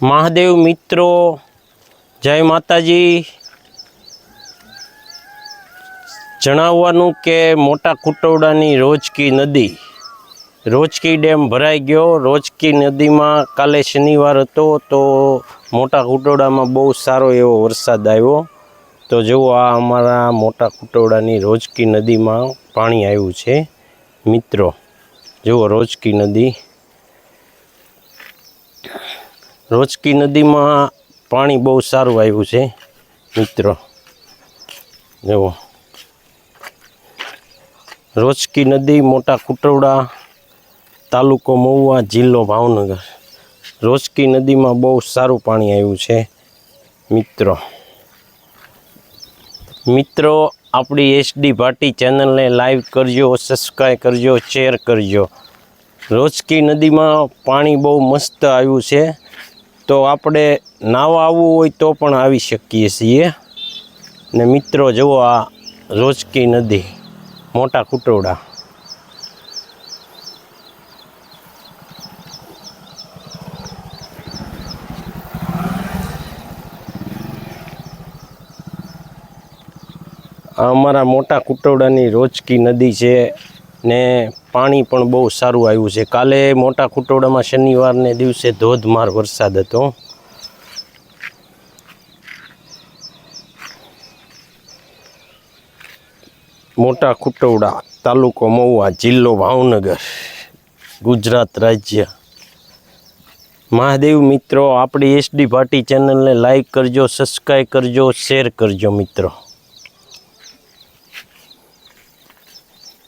મહાદેવ મિત્રો, જય માતાજી। જણાવવાનું કે મોટા કુટવડાની રોજકી નદી, રોજકી ડેમ ભરાઈ ગયો। રોજકી નદીમાં કાલે શનિવાર હતો તો મોટા કુટવડામાં બહુ સારો એવો વરસાદ આવ્યો। તો જુઓ આ અમારા મોટા કુટવડાની રોજકી નદીમાં પાણી આવ્યું છે મિત્રો। જુઓ રોજકી નદી, રોજકી નદીમાં પાણી બહુ સારું આવ્યું છે મિત્રો। જુઓ રોજકી નદી, મોટા કુટવડા, તાલુકો મહુવા, જિલ્લો ભાવનગર। રોજકી નદીમાં બહુ સારું પાણી આવ્યું છે મિત્રો। આપણી એસડી ભાટી ચેનલને લાઈક કરજો, સબસ્ક્રાઈબ કરજો, શેર કરજો। રોજકી નદીમાં પાણી બહુ મસ્ત આવ્યું છે, તો આપણે નાવા આવવું હોય તો પણ આવી શકીએ છીએ। ને મિત્રો જુઓ આ રોજકી નદી, મોટા કુટવડા। આ અમારા મોટા કુટવડાની રોજકી નદી છે ને પાણી પણ બહુ સારું આવ્યું છે। કાલે મોટા કુટવડામાં શનિવારને દિવસે ધોધમાર વરસાદ હતો। મોટા કુટવડા, તાલુકો મહુવા, જિલ્લો ભાવનગર, ગુજરાત રાજ્ય। મહાદેવ મિત્રો, આપણી એસડી ભાટી ચેનલને લાઈક કરજો, સબસ્ક્રાઈબ કરજો, શેર કરજો મિત્રો।